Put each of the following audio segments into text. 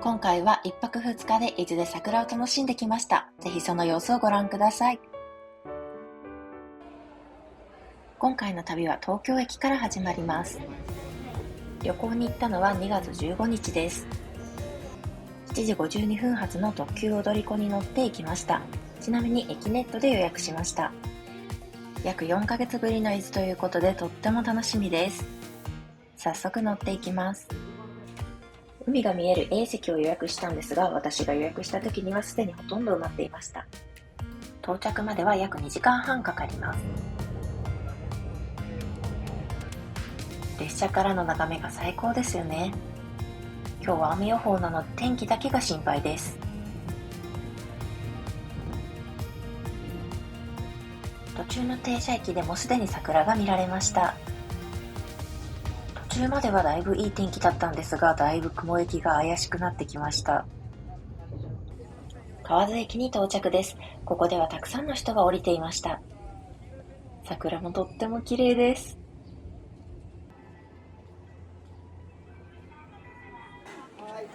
今回は1泊2日で伊豆で桜を楽しんできました。ぜひその様子をご覧ください。今回の旅は東京駅から始まります。旅行に行ったのは2月15日です。7時52分発の特急踊り子に乗って行きました。ちなみに駅ネットで予約しました。約4ヶ月ぶりの伊豆ということでとっても楽しみです。早速乗っていきます。海が見える A 席を予約したんですが、私が予約した時にはすでにほとんど埋まっていました。到着までは約2時間半かかります。列車からの眺めが最高ですよね。今日は雨予報なので天気だけが心配です。途中の停車駅でもすでに桜が見られました。途中まではだいぶいい天気だったんですが、だいぶ雲行きが怪しくなってきました。河津駅に到着です。ここではたくさんの人が降りていました。桜もとっても綺麗です。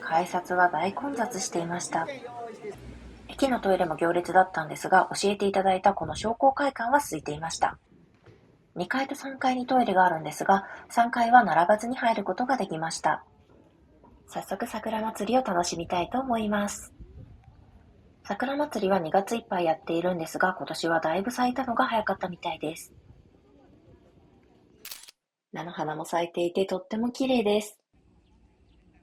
改札は大混雑していました。駅のトイレも行列だったんですが、教えていただいたこの商工会館は空いていました。2階と3階にトイレがあるんですが、3階は並ばずに入ることができました。早速桜祭りを楽しみたいと思います。桜祭りは2月いっぱいやっているんですが、今年はだいぶ咲いたのが早かったみたいです。菜の花も咲いていてとっても綺麗です。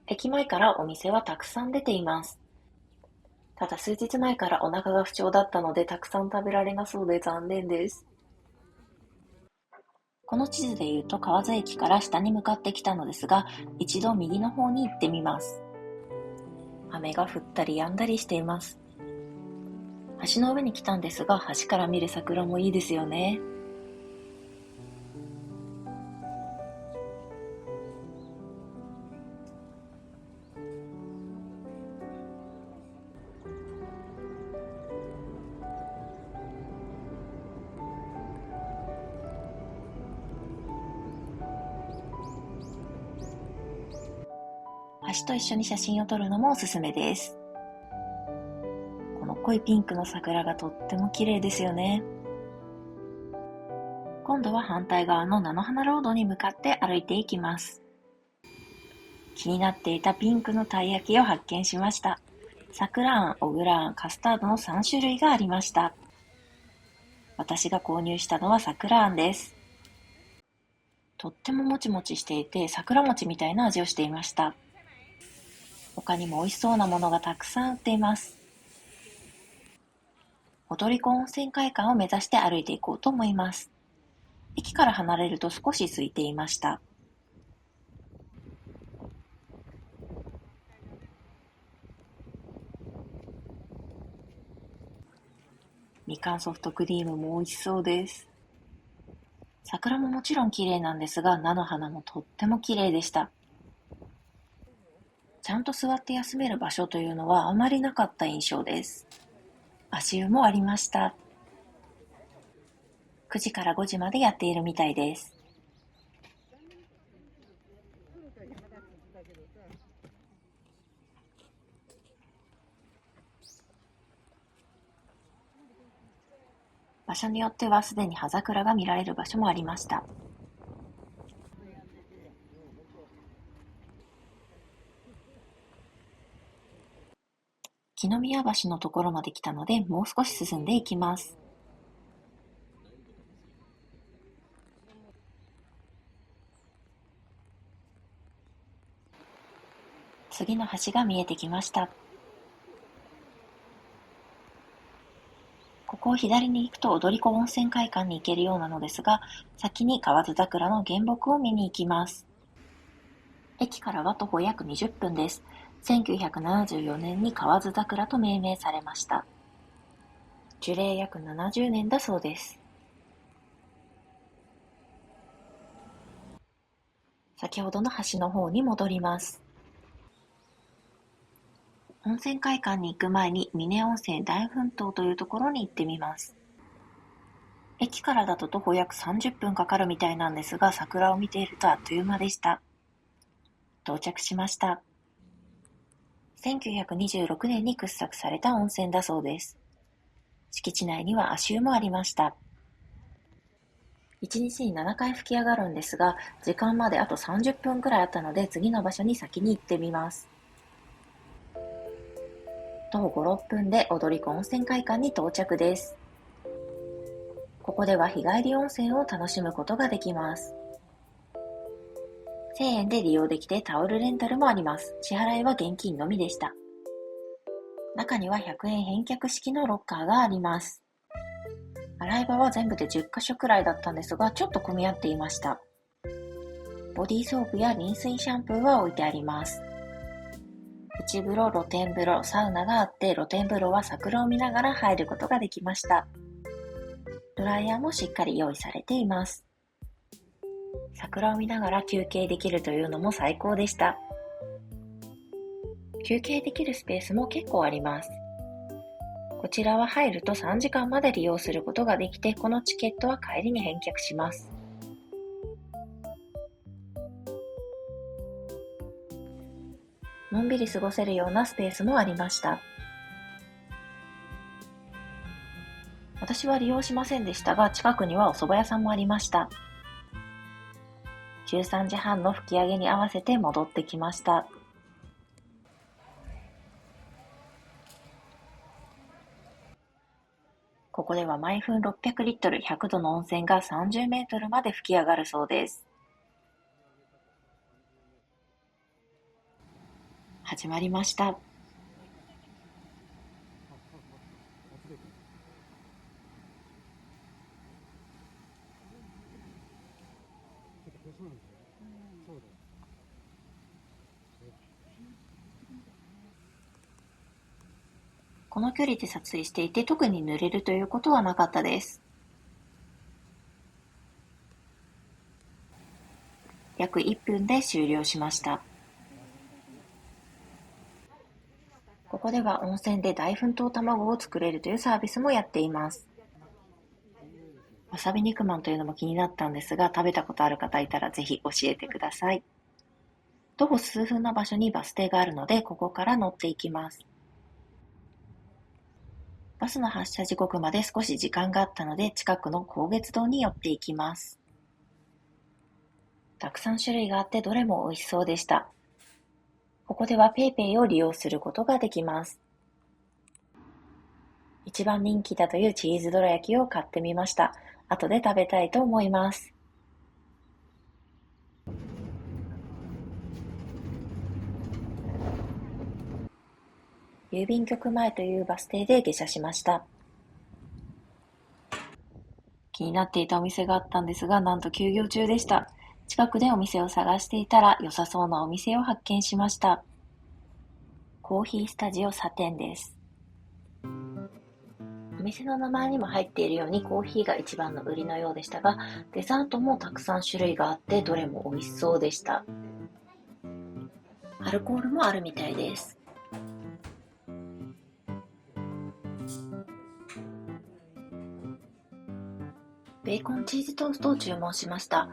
駅前からお店はたくさん出ています。ただ数日前からお腹が不調だったのでたくさん食べられなそうで残念です。この地図で言うと河津駅から下に向かってきたのですが、一度右の方に行ってみます。雨が降ったり止んだりしています。橋の上に来たんですが、橋から見る桜もいいですよね。橋と一緒に写真を撮るのもおすすめです。この濃いピンクの桜がとっても綺麗ですよね。今度は反対側の菜の花ロードに向かって歩いていきます。気になっていたピンクのたい焼きを発見しました。桜あん、小倉あん、カスタードの3種類がありました。私が購入したのは桜あんです。とってももちもちしていて桜餅みたいな味をしていました。他にも美味しそうなものがたくさん売っています。踊り子温泉会館を目指して歩いていこうと思います。駅から離れると少し空いていました。みかんソフトクリームも美味しそうです。桜ももちろん綺麗なんですが、菜の花もとっても綺麗でした。ちゃんと座って休める場所というのはあまりなかった印象です。足湯もありました。9時から5時までやっているみたいです。場所によってはすでに葉桜が見られる場所もありました。木宮橋のところまで来たので、もう少し進んでいきます。次の橋が見えてきました。ここを左に行くと踊り子温泉会館に行けるようなのですが、先に河津桜の原木を見に行きます。駅からは徒歩約20分です。1974年に河津桜と命名されました。樹齢約70年だそうです。先ほどの橋の方に戻ります。温泉会館に行く前に峰温泉大奮闘というところに行ってみます。駅からだと徒歩約30分かかるみたいなんですが、桜を見ているとあっという間でした。到着しました。1926年に掘削された温泉だそうです。敷地内には足湯もありました。1日に7回吹き上がるんですが、時間まであと30分くらいあったので、次の場所に先に行ってみます。徒歩5、6分で踊り子温泉会館に到着です。ここでは日帰り温泉を楽しむことができます。1000円で利用できてタオルレンタルもあります。支払いは現金のみでした。中には100円返却式のロッカーがあります。洗い場は全部で10カ所くらいだったんですが、ちょっと混み合っていました。ボディーソープやリンスインシャンプーは置いてあります。内風呂、露天風呂、サウナがあって、露天風呂は桜を見ながら入ることができました。ドライヤーもしっかり用意されています。桜を見ながら休憩できるというのも最高でした。休憩できるスペースも結構あります。こちらは入ると3時間まで利用することができて、このチケットは帰りに返却します。のんびり過ごせるようなスペースもありました。私は利用しませんでしたが、近くにはお蕎麦屋さんもありました。13時半の吹き上げに合わせて戻ってきました。ここでは毎分600リットル、100度の温泉が30メートルまで吹き上がるそうです。始まりました。この距離で撮影していて、特に濡れるということはなかったです。約1分で終了しました。ここでは温泉で大奮闘卵を作れるというサービスもやっています。わさび肉まんというのも気になったんですが、食べたことある方いたらぜひ教えてください。徒歩数分の場所にバス停があるので、ここから乗っていきます。バスの発車時刻まで少し時間があったので、近くの高月堂に寄っていきます。たくさん種類があってどれも美味しそうでした。ここでは PayPay を利用することができます。一番人気だというチーズどら焼きを買ってみました。後で食べたいと思います。郵便局前というバス停で下車しました。気になっていたお店があったんですが、なんと休業中でした。近くでお店を探していたら良さそうなお店を発見しました。コーヒースタジオサテンです。お店の名前にも入っているようにコーヒーが一番の売りのようでしたが、デザートもたくさん種類があってどれも美味しそうでした。アルコールもあるみたいです。ベーコンチーズトーストを注文しました。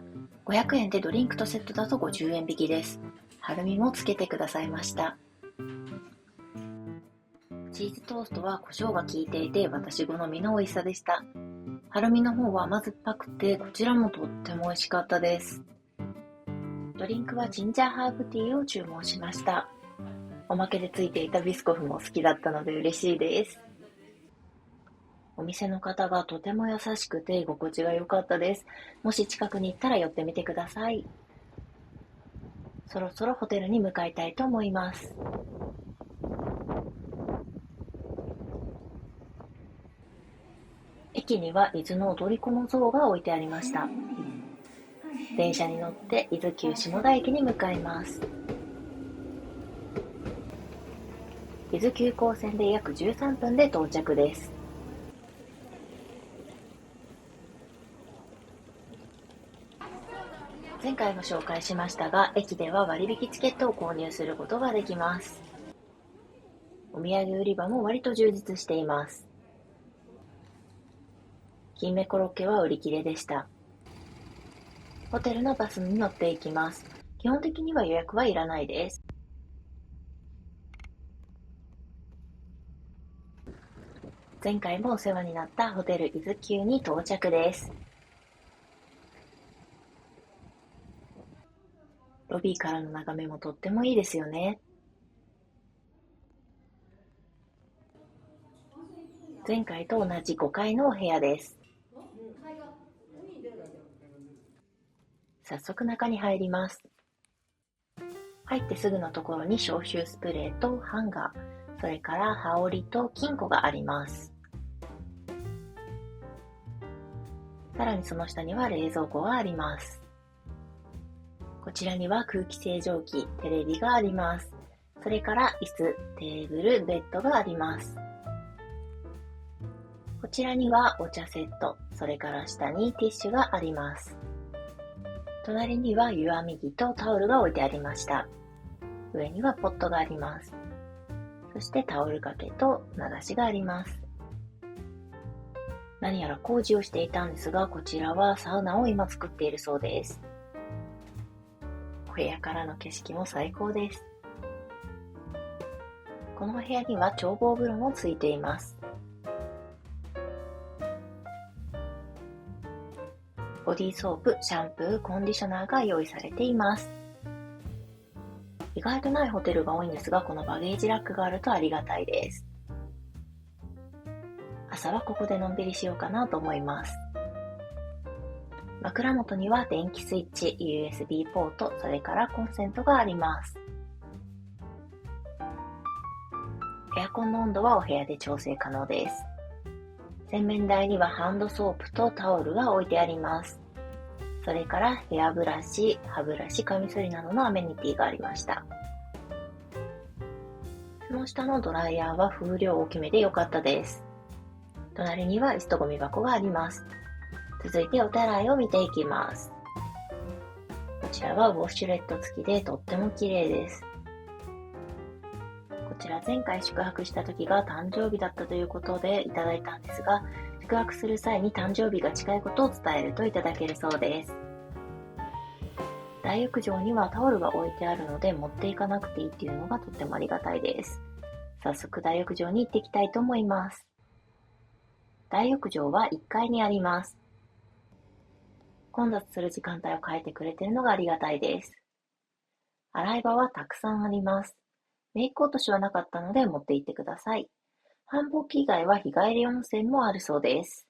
500円でドリンクとセットだと50円引きです。ハルミもつけてくださいました。チーズトーストは胡椒が効いていて私好みの美味しさでした。ハルミの方は甘酸っぱくて、こちらもとっても美味しかったです。ドリンクはジンジャーハーブティーを注文しました。おまけでついていたビスコフも好きだったので嬉しいです。お店の方がとても優しくて居心地が良かったです。もし近くに行ったら寄ってみてください。そろそろホテルに向かいたいと思います。駅には伊豆の踊り子の像が置いてありました。電車に乗って伊豆急下田駅に向かいます。伊豆急行線で約13分で到着です。前回も紹介しましたが、駅では割引チケットを購入することができます。お土産売り場も割と充実しています。金目コロッケは売り切れでした。ホテルのバスに乗っていきます。基本的には予約はいらないです。前回もお世話になったホテル伊豆急に到着です。ロビーからの眺めもとってもいいですよね。前回と同じ5階のお部屋です。早速中に入ります。入ってすぐのところに消臭スプレーとハンガー、それから羽織と金庫があります。さらにその下には冷蔵庫があります。こちらには空気清浄機、テレビがあります。それから椅子、テーブル、ベッドがあります。こちらにはお茶セット、それから下にティッシュがあります。隣には湯あみ着とタオルが置いてありました。上にはポットがあります。そしてタオル掛けと流しがあります。何やら工事をしていたんですが、こちらはサウナを今作っているそうです。お部屋からの景色も最高です。このお部屋には眺望風呂もついています。ボディーソープ、シャンプー、コンディショナーが用意されています。意外とないホテルが多いんですが、このバゲージラックがあるとありがたいです。朝はここでのんびりしようかなと思います。枕元には電気スイッチ、USB ポート、それからコンセントがあります。エアコンの温度はお部屋で調整可能です。洗面台にはハンドソープとタオルが置いてあります。それからヘアブラシ、歯ブラシ、カミソリなどのアメニティがありました。その下のドライヤーは風量大きめで良かったです。隣には椅子とゴミ箱があります。続いてお手洗いを見ていきます。こちらはウォシュレット付きでとっても綺麗です。こちら前回宿泊した時が誕生日だったということでいただいたんですが、宿泊する際に誕生日が近いことを伝えるといただけるそうです。大浴場にはタオルが置いてあるので持っていかなくていいっていうのがとってもありがたいです。早速大浴場に行ってきたいと思います。大浴場は1階にあります。混雑する時間帯を変えてくれているのがありがたいです。洗い場はたくさんあります。メイク落としはなかったので持って行ってください。繁忙期以外は日帰り温泉もあるそうです。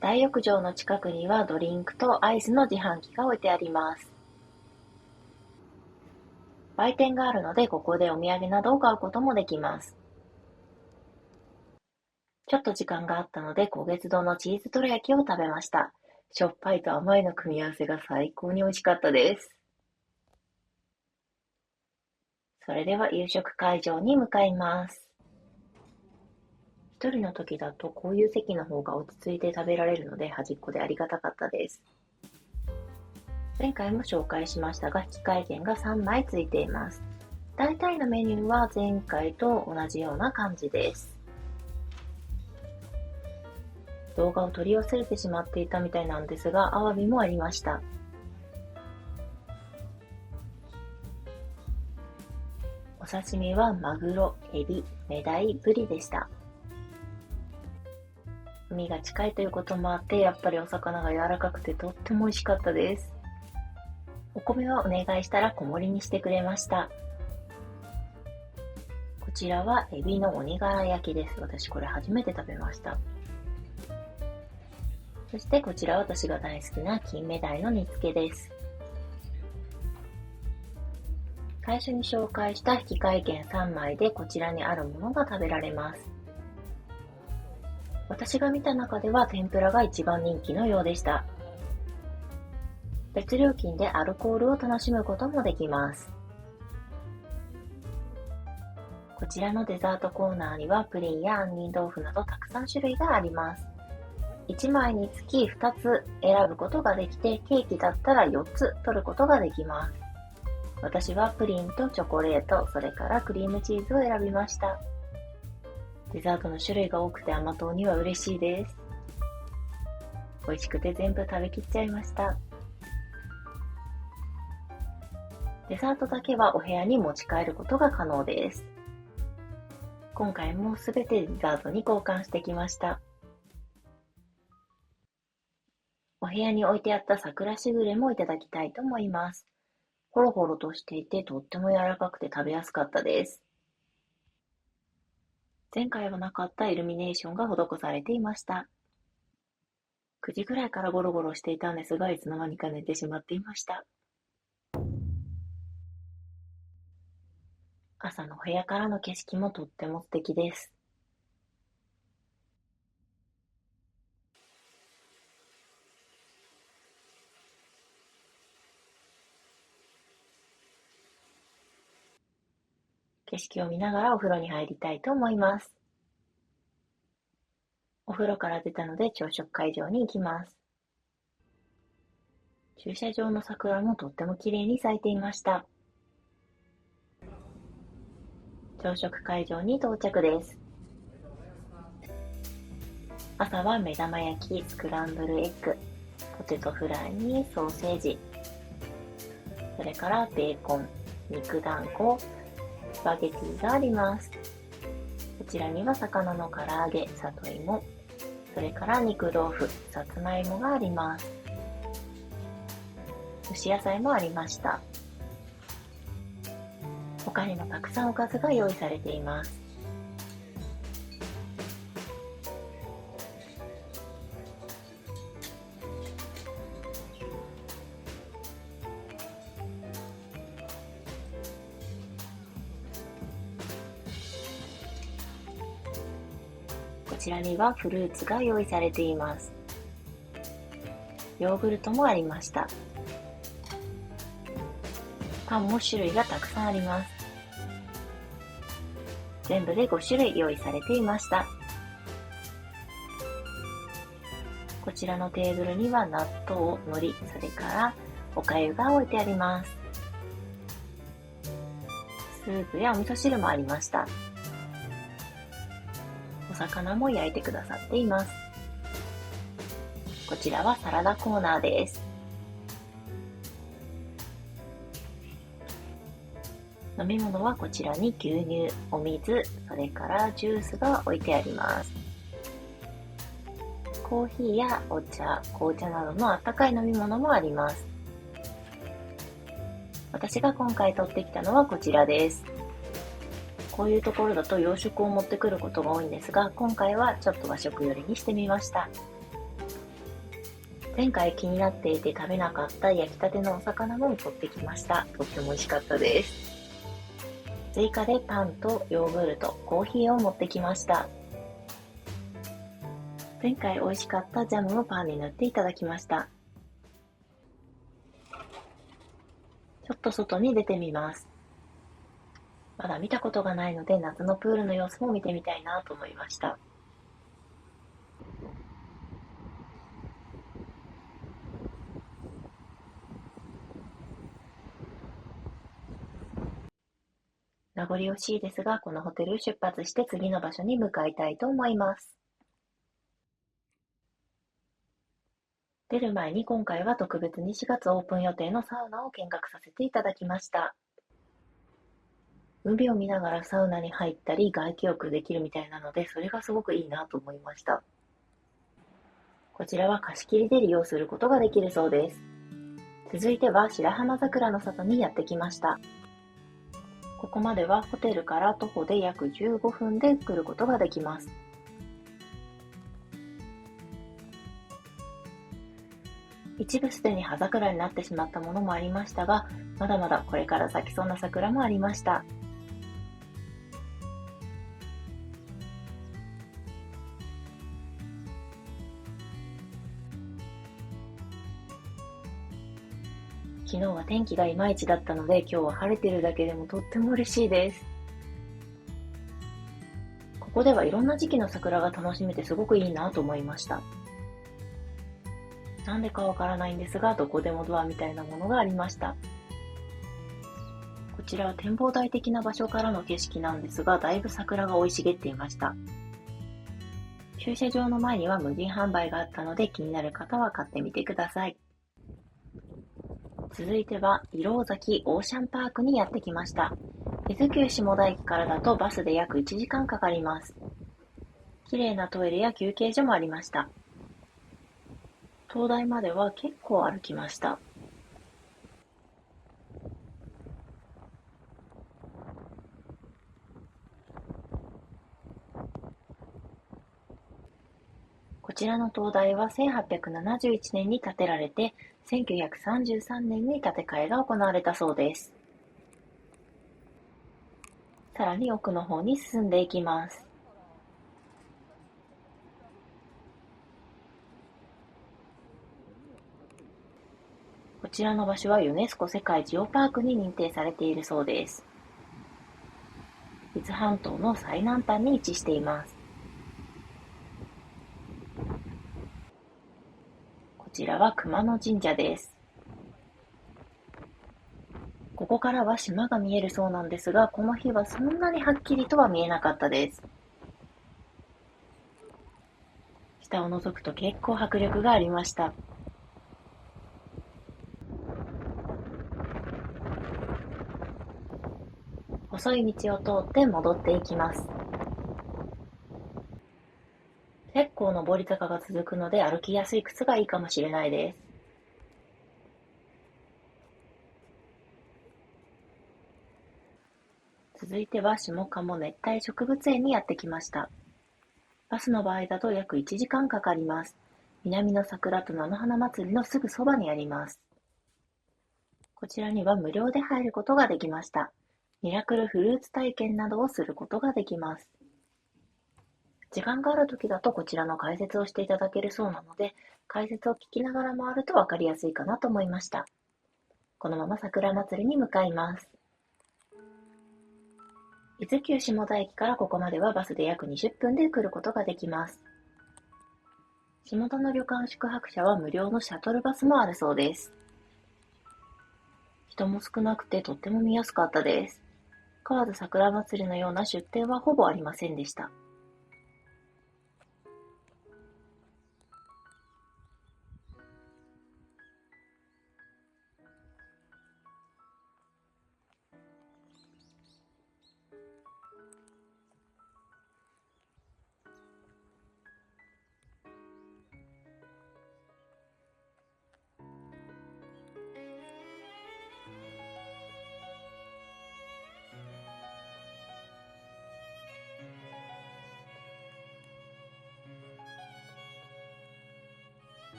大浴場の近くにはドリンクとアイスの自販機が置いてあります。売店があるのでここでお土産などを買うこともできます。ちょっと時間があったので焦げつ堂のチーズどら焼きを食べました。しょっぱいと甘いの組み合わせが最高に美味しかったです。それでは夕食会場に向かいます。一人の時だとこういう席の方が落ち着いて食べられるので端っこでありがたかったです。前回も紹介しましたが引換券が3枚ついています。大体のメニューは前回と同じような感じです。動画を撮り忘れてしまっていたみたいなんですが、アワビもありました。お刺身はマグロ、エビ、メダイ、ブリでした。海が近いということもあって、やっぱりお魚が柔らかくてとっても美味しかったです。お米はお願いしたら小盛りにしてくれました。こちらはエビの鬼柄焼きです。私これ初めて食べました。そしてこちらは私が大好きな金目鯛の煮付けです。最初に紹介した引換券3枚でこちらにあるものが食べられます。私が見た中では天ぷらが一番人気のようでした。別料金でアルコールを楽しむこともできます。こちらのデザートコーナーにはプリンや杏仁豆腐などたくさん種類があります。1枚につき2つ選ぶことができて、ケーキだったら4つ取ることができます。私はプリンとチョコレート、それからクリームチーズを選びました。デザートの種類が多くて甘党には嬉しいです。美味しくて全部食べきっちゃいました。デザートだけはお部屋に持ち帰ることが可能です。今回もすべてリザードに交換してきました。お部屋に置いてあった桜しぐれもいただきたいと思います。ほろほろとしていてとっても柔らかくて食べやすかったです。前回はなかったイルミネーションが施されていました。9時ぐらいからゴロゴロしていたんですが、いつの間にか寝てしまっていました。朝のお部屋からの景色もとっても素敵です。景色を見ながらお風呂に入りたいと思います。お風呂から出たので朝食会場に行きます。駐車場の桜もとっても綺麗に咲いていました。朝食会場に到着です。朝は目玉焼き、スクランブルエッグ、ポテトフライにソーセージ、それからベーコン、肉団子、スパゲティがあります。こちらには魚の唐揚げ、里芋、それから肉豆腐、さつまいもがあります。蒸し野菜もありました。他にもたくさんおかずが用意されています。こちらにはフルーツが用意されています。ヨーグルトもありました。パンも種類がたくさんあります。全部で5種類用意されていました。こちらのテーブルには納豆、海苔、それからお粥が置いてあります。スープやお味噌汁もありました。お魚も焼いてくださっています。こちらはサラダコーナーです。飲み物はこちらに牛乳、お水、それからジュースが置いてあります。コーヒーやお茶、紅茶などの温かい飲み物もあります。私が今回取ってきたのはこちらです。こういうところだと洋食を持ってくることが多いんですが、今回はちょっと和食寄りにしてみました。前回気になっていて食べなかった焼きたてのお魚も取ってきました。とっても美味しかったです。追加でパンとヨーグルト、コーヒーを持ってきました。前回美味しかったジャムをパンに塗っていただきました。ちょっと外に出てみます。まだ見たことがないので夏のプールの様子も見てみたいなと思いました。名残惜しいですが、このホテルを出発して次の場所に向かいたいと思います。出る前に今回は特別に4月オープン予定のサウナを見学させていただきました。海を見ながらサウナに入ったり外気浴できるみたいなので、それがすごくいいなと思いました。こちらは貸し切りで利用することができるそうです。続いては白浜桜の里にやってきました。ここまではホテルから徒歩で約15分で来ることができます。一部すでに葉桜になってしまったものもありましたが、まだまだこれから咲きそうな桜もありました。昨日は天気がいまいちだったので、今日は晴れてるだけでもとっても嬉しいです。ここではいろんな時期の桜が楽しめてすごくいいなと思いました。なんでかわからないんですが、どこでもドアみたいなものがありました。こちらは展望台的な場所からの景色なんですが、だいぶ桜が生い茂っていました。駐車場の前には無人販売があったので、気になる方は買ってみてください。続いては、石廊崎オーシャンパークにやってきました。伊豆急下田駅からだとバスで約1時間かかります。綺麗なトイレや休憩所もありました。灯台までは結構歩きました。こちらの灯台は1871年に建てられて、1933年に建て替えが行われたそうです。さらに奥の方に進んでいきます。こちらの場所はユネスコ世界ジオパークに認定されているそうです。伊豆半島の最南端に位置しています。こちらは熊野神社です。ここからは島が見えるそうなんですが、この日はそんなにはっきりとは見えなかったです。下を覗くと結構迫力がありました。細い道を通って戻っていきます。結構上り坂が続くので歩きやすい靴がいいかもしれないです。続いては下鴨熱帯植物園にやってきました。バスの場合だと約1時間かかります。南の桜と菜の花祭りのすぐそばにあります。こちらには無料で入ることができました。ミラクルフルーツ体験などをすることができます。時間がある時だとこちらの解説をしていただけるそうなので、解説を聞きながら回るとわかりやすいかなと思いました。このまま桜祭りに向かいます。伊豆急下田駅からここまではバスで約20分で来ることができます。下田の旅館宿泊者は無料のシャトルバスもあるそうです。人も少なくてとっても見やすかったです。河津桜祭りのような出店はほぼありませんでした。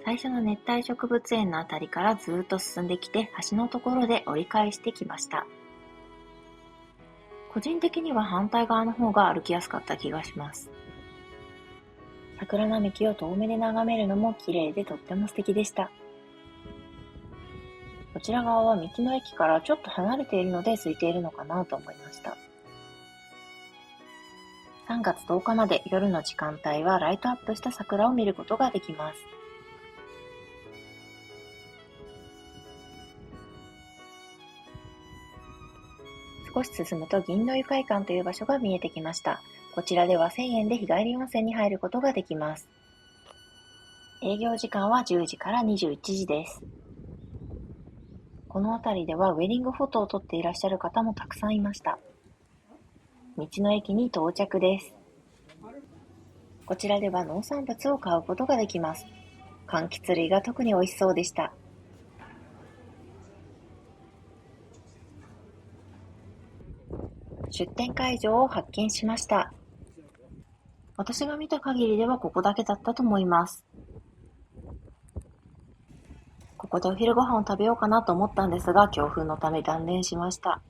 最初の熱帯植物園のあたりからずーっと進んできて、橋のところで折り返してきました。個人的には反対側の方が歩きやすかった気がします。桜並木を遠目で眺めるのも綺麗でとっても素敵でした。こちら側は道の駅からちょっと離れているので空いているのかなと思いました。3月10日まで夜の時間帯はライトアップした桜を見ることができます。少し進むと銀の湯会館という場所が見えてきました。こちらでは1000円で日帰り温泉に入ることができます。営業時間は10時から21時です。この辺りではウェディングフォトを撮っていらっしゃる方もたくさんいました。道の駅に到着です。こちらでは農産物を買うことができます。柑橘類が特に美味しそうでした。出店会場を発見しました。私が見た限りではここだけだったと思います。ここでお昼ご飯を食べようかなと思ったんですが、強風のため断念しました。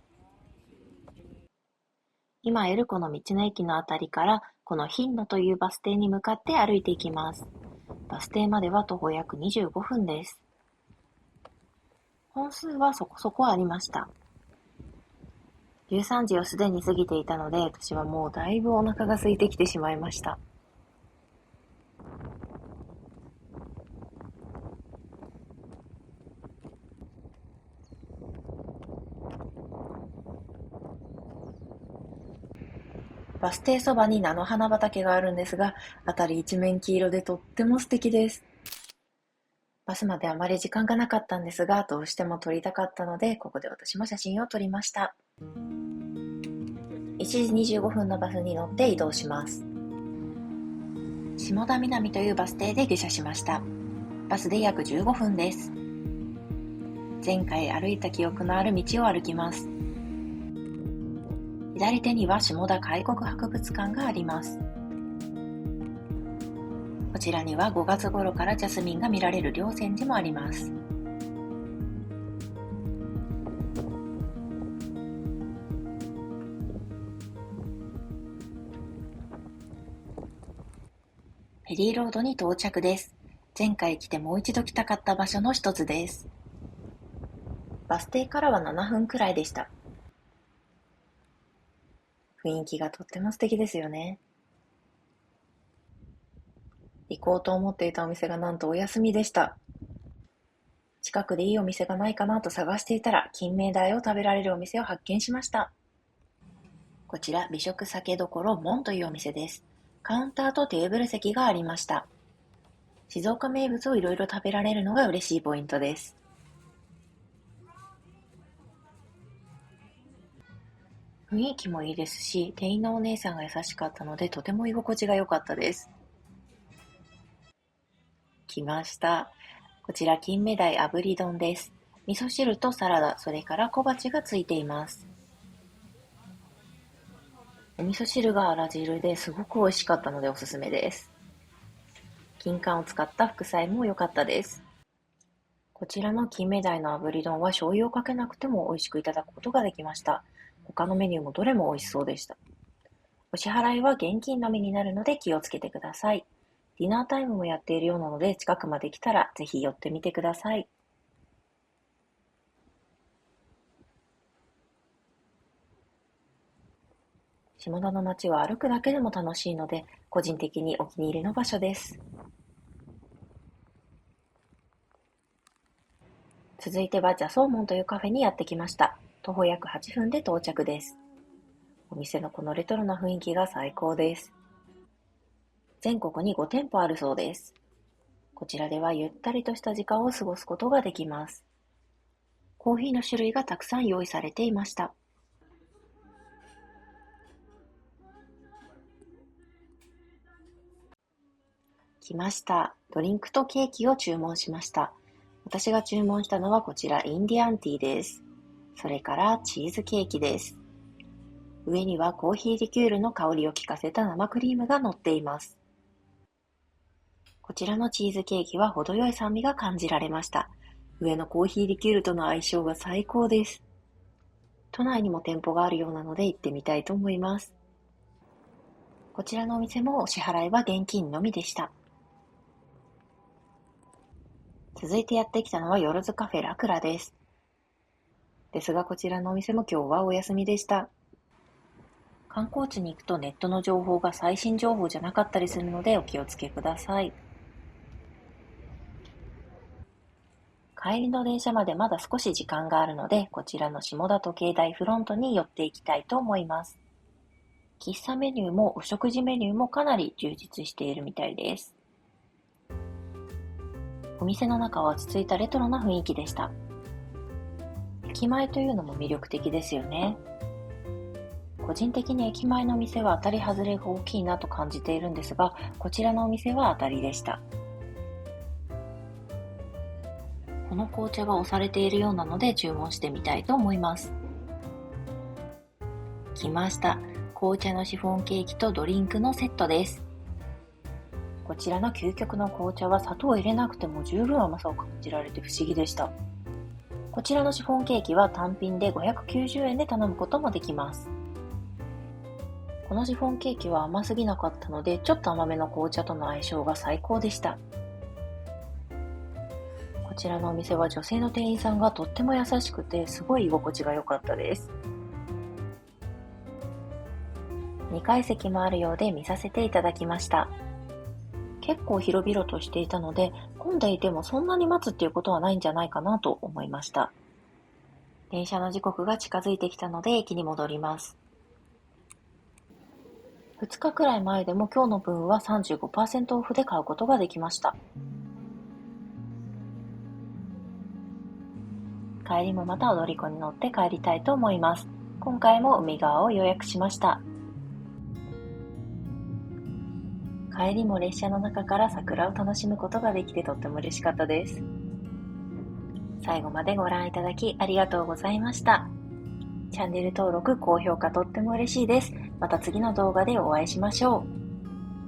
今いるこの道の駅のあたりから、この頻野というバス停に向かって歩いていきます。バス停までは徒歩約25分です。本数はそこそこありました。13時をすでに過ぎていたので、私はもうだいぶお腹が空いてきてしまいました。バス停そばに菜の花畑があるんですが、辺り一面黄色でとっても素敵です。バスまであまり時間がなかったんですが、どうしても撮りたかったので、ここで私も写真を撮りました。1時25分のバスに乗って移動します。下田南というバス停で下車しました。バスで約15分です。前回歩いた記憶のある道を歩きます。左手には下田開国博物館があります。こちらには5月頃からジャスミンが見られる稜線寺もあります。フェリーロードに到着です。前回来てもう一度来たかった場所の一つです。バス停からは7分くらいでした。雰囲気がとっても素敵ですよね。行こうと思っていたお店がなんとお休みでした。近くでいいお店がないかなと探していたら、金目鯛を食べられるお店を発見しました。こちら美食酒どころ門というお店です。カウンターとテーブル席がありました。静岡名物をいろいろ食べられるのが嬉しいポイントです。雰囲気もいいですし、店員のお姉さんが優しかったので、とても居心地が良かったです。来ました。こちら金目鯛炙り丼です。味噌汁とサラダ、それから小鉢がついています。お味噌汁があら汁ですごく美味しかったのでおすすめです。金柑を使った副菜も良かったです。こちらの金目鯛の炙り丼は醤油をかけなくても美味しくいただくことができました。他のメニューもどれも美味しそうでした。お支払いは現金のみになるので気をつけてください。ディナータイムもやっているようなので近くまで来たらぜひ寄ってみてください。下田の街は歩くだけでも楽しいので、個人的にお気に入りの場所です。続いては邪総門というカフェにやってきました。徒歩約8分で到着です。お店のこのレトロな雰囲気が最高です。全国に5店舗あるそうです。こちらではゆったりとした時間を過ごすことができます。コーヒーの種類がたくさん用意されていました。来ました。ドリンクとケーキを注文しました。私が注文したのはこちらインディアンティーです。それからチーズケーキです。上にはコーヒーリキュールの香りを効かせた生クリームが乗っています。こちらのチーズケーキは程よい酸味が感じられました。上のコーヒーリキュールとの相性が最高です。都内にも店舗があるようなので行ってみたいと思います。こちらのお店もお支払いは現金のみでした。続いてやってきたのはよろずカフェラクラです。ですがこちらのお店も今日はお休みでした。観光地に行くとネットの情報が最新情報じゃなかったりするのでお気をつけください。帰りの電車までまだ少し時間があるので、こちらの下田時計台フロントに寄っていきたいと思います。喫茶メニューもお食事メニューもかなり充実しているみたいです。お店の中は落ち着いたレトロな雰囲気でした。駅前というのも魅力的ですよね。個人的に駅前のお店は当たり外れが大きいなと感じているんですが、こちらのお店は当たりでした。この紅茶が押されているようなので注文してみたいと思います。来ました。紅茶のシフォンケーキとドリンクのセットです。こちらの究極の紅茶は砂糖を入れなくても十分甘さを感じられて不思議でした。こちらのシフォンケーキは単品で590円で頼むこともできます。このシフォンケーキは甘すぎなかったので、ちょっと甘めの紅茶との相性が最高でした。こちらのお店は女性の店員さんがとっても優しくて、すごい居心地が良かったです。2階席もあるようで見させていただきました。結構広々としていたので、混んでいてもそんなに待つっていうことはないんじゃないかなと思いました。電車の時刻が近づいてきたので駅に戻ります。2日くらい前でも今日の分は 35% オフで買うことができました。帰りもまた踊り子に乗って帰りたいと思います。今回も海側を予約しました。帰りも列車の中から桜を楽しむことができてとっても嬉しかったです。最後までご覧いただきありがとうございました。チャンネル登録、高評価とっても嬉しいです。また次の動画でお会いしましょう。